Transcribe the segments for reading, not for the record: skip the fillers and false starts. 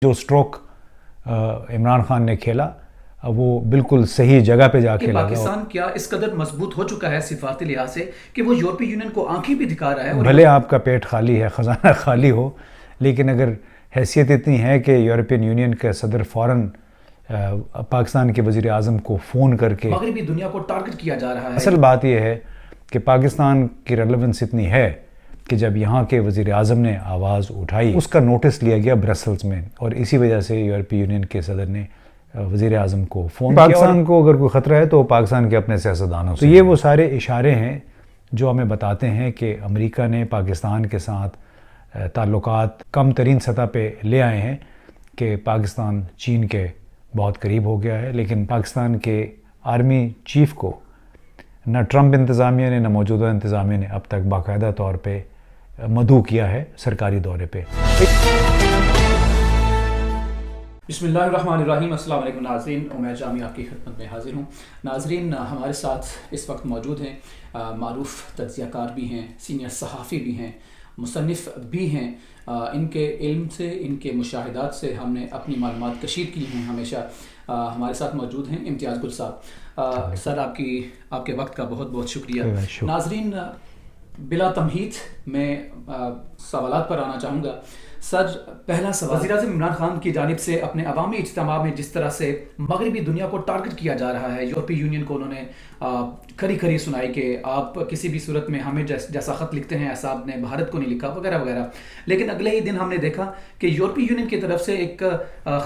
جو اسٹروک عمران خان نے کھیلا وہ بالکل صحیح جگہ پہ جا کے لگا۔ پاکستان کیا اس قدر مضبوط ہو چکا ہے سفارتی لحاظ سے کہ وہ یورپی یونین کو آنکھیں بھی دکھا رہا ہے؟ بھلے آپ کا پیٹ خالی ہے، خزانہ خالی ہو، لیکن اگر حیثیت اتنی ہے کہ یورپین یونین کے صدر فوراً پاکستان کے وزیر اعظم کو فون کر کے مغربی دنیا کو ٹارگٹ کیا جا رہا ہے۔ اصل بات یہ ہے کہ پاکستان کی ریلیونس اتنی ہے کہ جب یہاں کے وزیر اعظم نے آواز اٹھائی اس کا نوٹس لیا گیا برسلز میں، اور اسی وجہ سے یورپی یونین کے صدر نے وزیر اعظم کو فون کیا۔ پاکستان کو اگر کوئی خطرہ ہے تو پاکستان کے اپنے سیاستدانوں سے۔ تو یہ وہ سارے اشارے ہیں جو ہمیں بتاتے ہیں کہ امریکہ نے پاکستان کے ساتھ تعلقات کم ترین سطح پہ لے آئے ہیں کہ پاکستان چین کے بہت قریب ہو گیا ہے، لیکن پاکستان کے آرمی چیف کو نہ ٹرمپ انتظامیہ نے نہ موجودہ انتظامیہ نے اب تک باقاعدہ طور پہ مدعو کیا ہے سرکاری دورے پہ۔ بسم اللہ الرحمن الرحیم۔ السلام علیکم ناظرین، عمیر جامی آپ کی خدمت میں حاضر ہوں۔ ناظرین، ہمارے ساتھ اس وقت موجود ہیں معروف تجزیہ کار بھی ہیں، سینئر صحافی بھی ہیں، مصنف بھی ہیں۔ ان کے علم سے، ان کے مشاہدات سے ہم نے اپنی معلومات کشید کی ہیں ہمیشہ۔ ہمارے ساتھ موجود ہیں امتیاز گل صاحب۔ سر، آپ کے وقت کا بہت بہت شکریہ۔ ناظرین، بلا تمہید میں سوالات پر آنا چاہوں گا۔ سر، پہلا سوال، وزیر اعظم عمران خان کی جانب سے اپنے عوامی اجتماع میں جس طرح سے مغربی دنیا کو ٹارگٹ کیا جا رہا ہے، یورپی یونین کو انہوں نے کھری کھری سنائی کہ آپ کسی بھی صورت میں ہمیں جیسا خط لکھتے ہیں ایسا آپ نے بھارت کو نہیں لکھا، وغیرہ وغیرہ۔ لیکن اگلے ہی دن ہم نے دیکھا کہ یورپی یونین کی طرف سے ایک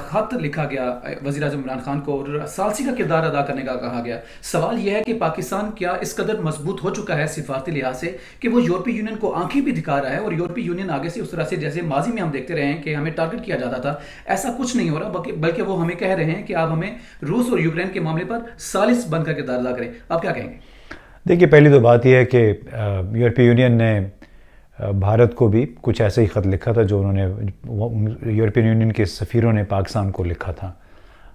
خط لکھا گیا وزیر اعظم عمران خان کو اور ثالثی کا کردار ادا کرنے کا کہا گیا۔ سوال یہ ہے کہ پاکستان کیا اس قدر مضبوط ہو چکا ہے سفارتی لحاظ سے کہ وہ یورپی یونین کو آنکھیں بھی دکھا رہا ہے، اور یورپی یونین آگے سے اس طرح سے جیسے ماضی میں ہم دیکھتے رہے ہیں کہ ہمیں ٹارگٹ کیا جاتا تھا، ایسا کچھ نہیں ہو رہا، بلکہ وہ ہمیں کہہ رہے ہیں کہ آپ ہمیں روس اور یوکرین کے معاملے پر ثالث بن کر کردار ادا کریں۔ آپ کیا کہیں گے؟ دیکھیے، پہلی تو بات یہ ہے کہ یورپی یونین نے بھارت کو بھی کچھ ایسا ہی خط لکھا تھا جو انہوں نے یورپین یونین کے سفیروں نے پاکستان کو لکھا تھا۔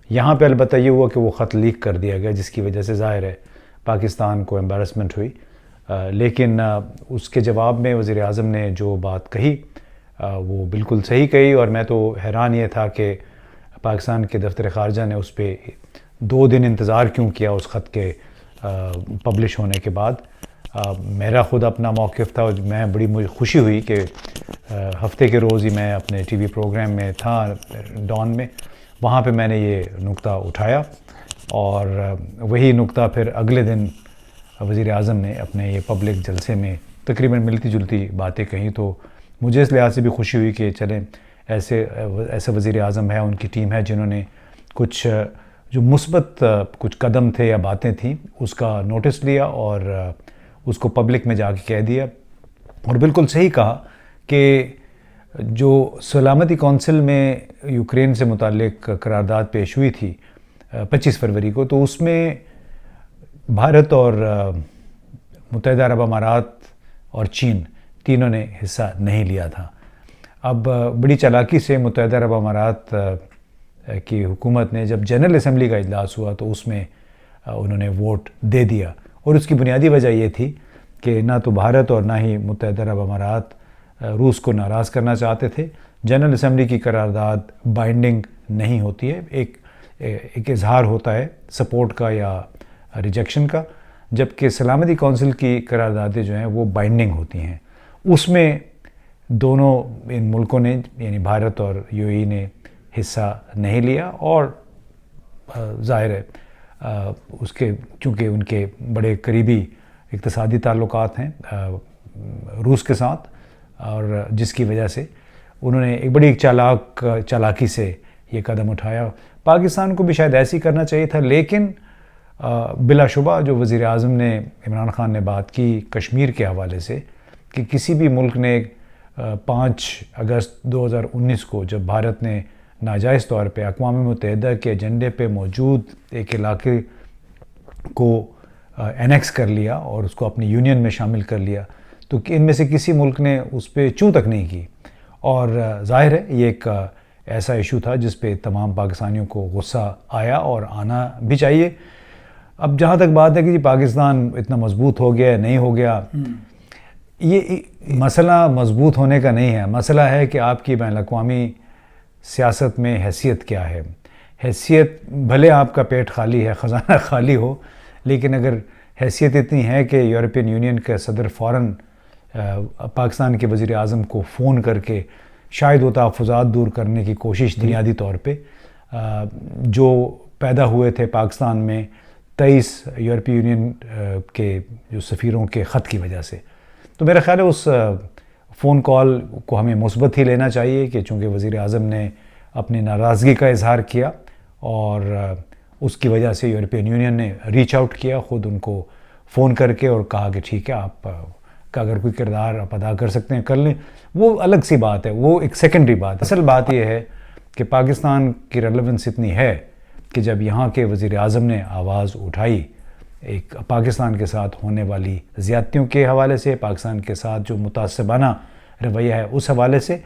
یہاں پہ البتہ یہ ہوا کہ وہ خط لیک کر دیا گیا، جس کی وجہ سے ظاہر ہے پاکستان کو امبیرسمنٹ ہوئی، لیکن اس کے جواب میں وزیر اعظم نے جو بات کہی وہ بالکل صحیح کہی، اور میں تو حیران یہ تھا کہ پاکستان کے دفتر خارجہ نے اس پہ 2 دن انتظار کیوں کیا اس خط کے پبلش ہونے کے بعد۔ میرا خود اپنا موقف تھا، اور میں بڑی مجھے خوشی ہوئی کہ ہفتے کے روز ہی میں اپنے ٹی وی پروگرام میں تھا ڈان میں، وہاں پہ میں نے یہ نکتہ اٹھایا، اور وہی نکتہ پھر اگلے دن وزیر اعظم نے اپنے یہ پبلک جلسے میں تقریباً ملتی جلتی باتیں کہیں۔ تو مجھے اس لحاظ سے بھی خوشی ہوئی کہ چلیں ایسے وزیر اعظم ہے، ان کی ٹیم ہے جنہوں نے کچھ جو مثبت کچھ قدم تھے یا باتیں تھیں اس کا نوٹس لیا اور اس کو پبلک میں جا کے کہہ دیا، اور بالکل صحیح کہا کہ جو سلامتی کونسل میں یوکرین سے متعلق قرارداد پیش ہوئی تھی 25 فروری کو، تو اس میں بھارت اور متحدہ عرب امارات اور چین تینوں نے حصہ نہیں لیا تھا۔ اب بڑی چالاکی سے متحدہ عرب امارات کی حکومت نے جب جنرل اسمبلی کا اجلاس ہوا تو اس میں انہوں نے ووٹ دے دیا، اور اس کی بنیادی وجہ یہ تھی کہ نہ تو بھارت اور نہ ہی متحدہ عرب امارات روس کو ناراض کرنا چاہتے تھے۔ جنرل اسمبلی کی قرارداد بائنڈنگ نہیں ہوتی ہے، ایک اظہار ہوتا ہے سپورٹ کا یا ریجیکشن کا، جبکہ سلامتی کونسل کی قراردادیں جو ہیں وہ بائنڈنگ ہوتی ہیں۔ اس میں دونوں ان ملکوں نے یعنی بھارت اور یو اے ای نے حصہ نہیں لیا، اور ظاہر ہے اس کے چونکہ ان کے بڑے قریبی اقتصادی تعلقات ہیں روس کے ساتھ، اور جس کی وجہ سے انہوں نے ایک بڑی چالاکی سے یہ قدم اٹھایا۔ پاکستان کو بھی شاید ایسی کرنا چاہیے تھا، لیکن بلا شبہ جو وزیر اعظم نے عمران خان نے بات کی کشمیر کے حوالے سے کہ کسی بھی ملک نے 5 اگست 2019 کو جب بھارت نے ناجائز طور پہ اقوام متحدہ کے ایجنڈے پہ موجود ایک علاقے کو انیکس کر لیا اور اس کو اپنی یونین میں شامل کر لیا، تو ان میں سے کسی ملک نے اس پہ چوں تک نہیں کی، اور ظاہر ہے یہ ایک ایسا ایشو تھا جس پہ تمام پاکستانیوں کو غصہ آیا اور آنا بھی چاہیے۔ اب جہاں تک بات ہے کہ جی پاکستان اتنا مضبوط ہو گیا نہیں ہو گیا، یہ مسئلہ مضبوط ہونے کا نہیں ہے، مسئلہ ہے کہ آپ کی بین الاقوامی سیاست میں حیثیت کیا ہے. حیثیت بھلے آپ کا پیٹ خالی ہے، خزانہ خالی ہو، لیکن اگر حیثیت اتنی ہے کہ یورپین یونین کا صدر فوراً پاکستان کے وزیر اعظم کو فون کر کے شاید وہ تحفظات دور کرنے کی کوشش بنیادی طور پہ جو پیدا ہوئے تھے پاکستان میں 23 یورپی یونین کے جو سفیروں کے خط کی وجہ سے. تو میرا خیال ہے اس فون کال کو ہمیں مثبت ہی لینا چاہیے کہ چونکہ وزیر اعظم نے اپنی ناراضگی کا اظہار کیا اور اس کی وجہ سے یورپین یونین نے ریچ آؤٹ کیا خود ان کو فون کر کے اور کہا کہ ٹھیک ہے آپ کا اگر کوئی کردار آپ ادا کر سکتے ہیں کر لیں. وہ الگ سی بات ہے، وہ ایک سیکنڈری بات ہے. اصل بات یہ ہے کہ پاکستان کی ریلیونس اتنی ہے کہ جب یہاں کے وزیر اعظم نے آواز اٹھائی ایک پاکستان کے ساتھ ہونے والی زیادتیوں کے حوالے سے، پاکستان کے ساتھ جو متعصبانہ رویہ ہے اس حوالے سے،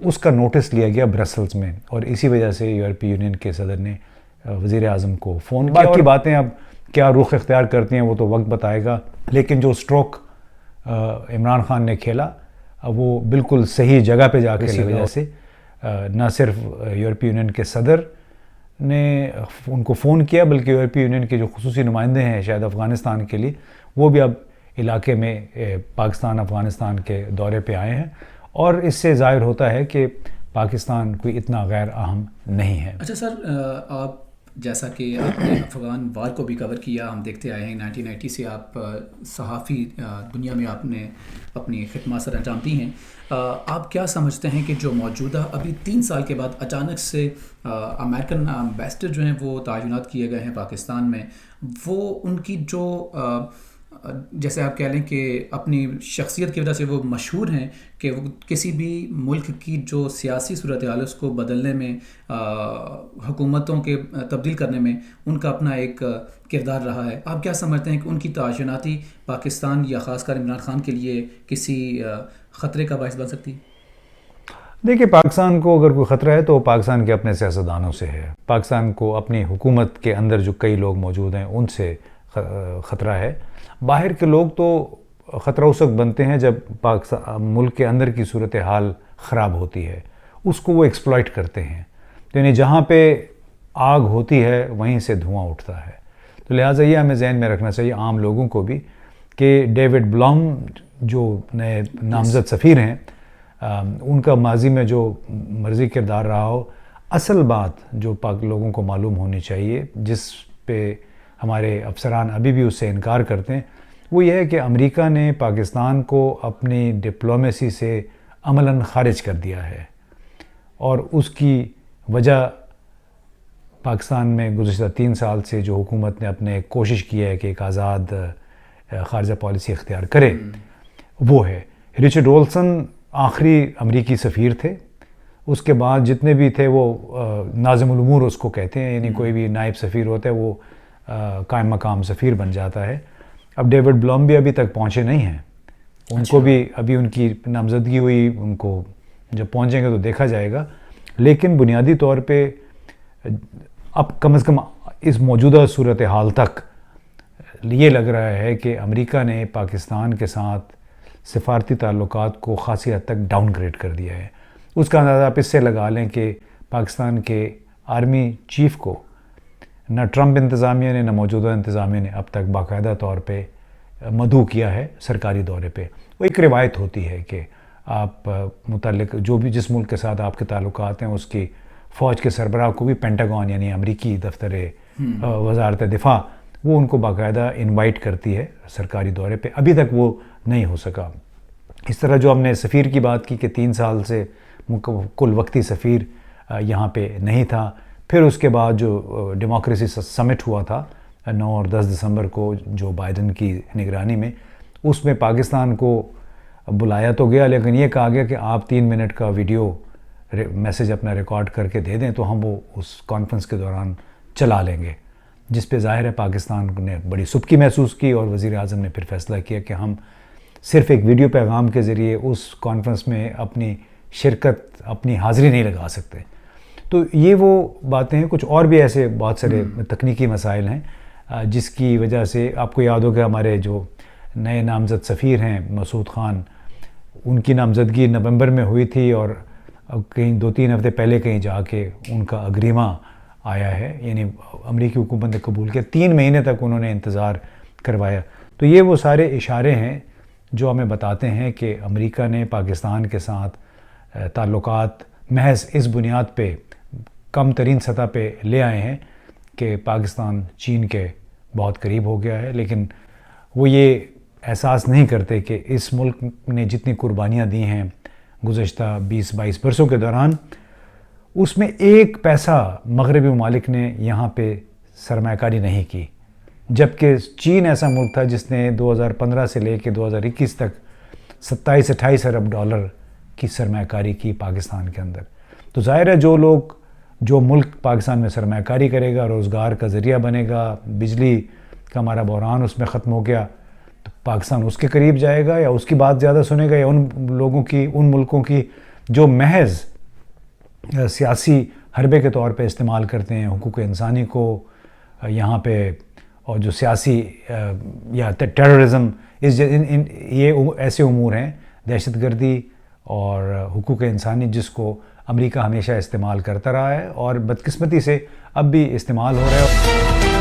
اس کا نوٹس لیا گیا برسلز میں، اور اسی وجہ سے یورپی یونین کے صدر نے وزیر اعظم کو فون کیا. باقی باتیں اب کیا رخ اختیار کرتی ہیں وہ تو وقت بتائے گا، لیکن جو سٹروک عمران خان نے کھیلا وہ بالکل صحیح جگہ پہ جا کے اسی وجہ سے نہ صرف یورپی یونین کے صدر نے ان کو فون کیا بلکہ یورپی یونین کے جو خصوصی نمائندے ہیں شاید افغانستان کے لیے، وہ بھی اب علاقے میں پاکستان افغانستان کے دورے پہ آئے ہیں، اور اس سے ظاہر ہوتا ہے کہ پاکستان کوئی اتنا غیر اہم نہیں ہے. اچھا سر، آپ جیسا کہ آپ نے افغان وار کو بھی کور کیا، ہم دیکھتے آئے ہیں 1980 سے آپ صحافی دنیا میں آپ نے اپنی خدمات سر انجام دی ہیں. آپ کیا سمجھتے ہیں کہ جو موجودہ ابھی 3 سال کے بعد اچانک سے امریکن امبیسڈر جو ہیں وہ تعینات کیے گئے ہیں پاکستان میں، وہ ان کی جو جیسے آپ کہہ لیں کہ اپنی شخصیت کی وجہ سے وہ مشہور ہیں کہ وہ کسی بھی ملک کی جو سیاسی صورتحال اس کو بدلنے میں، حکومتوں کے تبدیل کرنے میں ان کا اپنا ایک کردار رہا ہے. آپ کیا سمجھتے ہیں کہ ان کی تعیناتی پاکستان یا خاص کر عمران خان کے لیے کسی خطرے کا باعث بن سکتی؟ دیکھیے، پاکستان کو اگر کوئی خطرہ ہے تو پاکستان کے اپنے سیاستدانوں سے ہے. پاکستان کو اپنی حکومت کے اندر جو کئی لوگ موجود ہیں ان سے خطرہ ہے. باہر کے لوگ تو خطرہ اس وقت بنتے ہیں جب ملک کے اندر کی صورتحال خراب ہوتی ہے، اس کو وہ ایکسپلائٹ کرتے ہیں. یعنی جہاں پہ آگ ہوتی ہے وہیں سے دھواں اٹھتا ہے. تو لہٰذا یہ ہمیں ذہن میں رکھنا چاہیے عام لوگوں کو بھی کہ ڈیوڈ بلوم جو نئے نامزد سفیر ہیں، ان کا ماضی میں جو مرضی کردار رہا ہو، اصل بات جو پاک لوگوں کو معلوم ہونی چاہیے، جس پہ ہمارے افسران ابھی بھی اس سے انکار کرتے ہیں، وہ یہ ہے کہ امریکہ نے پاکستان کو اپنی ڈپلومیسی سے عملاً خارج کر دیا ہے، اور اس کی وجہ پاکستان میں گزشتہ 3 سال سے جو حکومت نے اپنے کوشش کی ہے کہ ایک آزاد خارجہ پالیسی اختیار کرے وہ ہے. رچرڈ اولسن آخری امریکی سفیر تھے. اس کے بعد جتنے بھی تھے وہ ناظم الامور اس کو کہتے ہیں، یعنی کوئی بھی نائب سفیر ہوتا ہے وہ قائم مقام سفیر بن جاتا ہے. اب ڈیوڈ بلوم بھی ابھی تک پہنچے نہیں ہیں، ان کو بھی ابھی ان کی نامزدگی ہوئی، ان کو جب پہنچیں گے تو دیکھا جائے گا. لیکن بنیادی طور پہ اب کم از کم اس موجودہ صورتحال تک یہ لگ رہا ہے کہ امریکہ نے پاکستان کے ساتھ سفارتی تعلقات کو خاصی حد تک ڈاؤن گریڈ کر دیا ہے. اس کا اندازہ آپ اس سے لگا لیں کہ پاکستان کے آرمی چیف کو نہ ٹرمپ انتظامیہ نے نہ موجودہ انتظامیہ نے اب تک باقاعدہ طور پہ مدعو کیا ہے سرکاری دورے پہ. وہ ایک روایت ہوتی ہے کہ آپ متعلق جو بھی جس ملک کے ساتھ آپ کے تعلقات ہیں اس کی فوج کے سربراہ کو بھی پینٹاگون یعنی امریکی دفتر وزارت دفاع وہ ان کو باقاعدہ انوائٹ کرتی ہے سرکاری دورے پہ. ابھی تک وہ نہیں ہو سکا. اس طرح جو ہم نے سفیر کی بات کی کہ 3 سال سے کل وقتی سفیر یہاں پہ نہیں تھا. پھر اس کے بعد جو ڈیموکریسی سمٹ ہوا تھا 9 اور 10 دسمبر کو جو بائیڈن کی نگرانی میں، اس میں پاکستان کو بلایا تو گیا لیکن یہ کہا گیا کہ آپ 3 منٹ کا ویڈیو میسج اپنا ریکارڈ کر کے دے دیں تو ہم وہ اس کانفرنس کے دوران چلا لیں گے، جس پہ ظاہر ہے پاکستان نے بڑی سبکی محسوس کی اور وزیر اعظم نے پھر فیصلہ کیا کہ ہم صرف ایک ویڈیو پیغام کے ذریعے اس کانفرنس میں اپنی شرکت اپنی حاضری نہیں لگا سکتے. تو یہ وہ باتیں ہیں. کچھ اور بھی ایسے بہت سارے تکنیکی مسائل ہیں جس کی وجہ سے آپ کو یاد ہوگا ہمارے جو نئے نامزد سفیر ہیں مسعود خان، ان کی نامزدگی نومبر میں ہوئی تھی اور کہیں 2-3 ہفتے پہلے کہیں جا کے ان کا اگریمہ آیا ہے، یعنی امریکی حکومت نے قبول کیا، 3 مہینے تک انہوں نے انتظار کروایا. تو یہ وہ سارے اشارے ہیں جو ہمیں بتاتے ہیں کہ امریکہ نے پاکستان کے ساتھ تعلقات محض اس بنیاد پہ کم ترین سطح پہ لے آئے ہیں کہ پاکستان چین کے بہت قریب ہو گیا ہے، لیکن وہ یہ احساس نہیں کرتے کہ اس ملک نے جتنی قربانیاں دی ہیں گزشتہ 20-22 برسوں کے دوران، اس میں ایک پیسہ مغربی ممالک نے یہاں پہ سرمایہ کاری نہیں کی، جبکہ چین ایسا ملک تھا جس نے 2015 سے لے کے 2021 تک 27-28 ارب ڈالر کی سرمایہ کاری کی پاکستان کے اندر. تو ظاہر ہے جو ملک پاکستان میں سرمایہ کاری کرے گا، روزگار کا ذریعہ بنے گا، بجلی کا ہمارا بحران اس میں ختم ہو گیا، تو پاکستان اس کے قریب جائے گا یا اس کی بات زیادہ سنے گا، یا ان ملکوں کی جو محض سیاسی حربے کے طور پہ استعمال کرتے ہیں حقوق انسانی کو یہاں پہ، اور جو سیاسی یا ٹیررزم، یہ ایسے امور ہیں، دہشت گردی اور حقوق انسانی، جس کو امریکہ ہمیشہ استعمال کرتا رہا ہے اور بدقسمتی سے اب بھی استعمال ہو رہا ہے.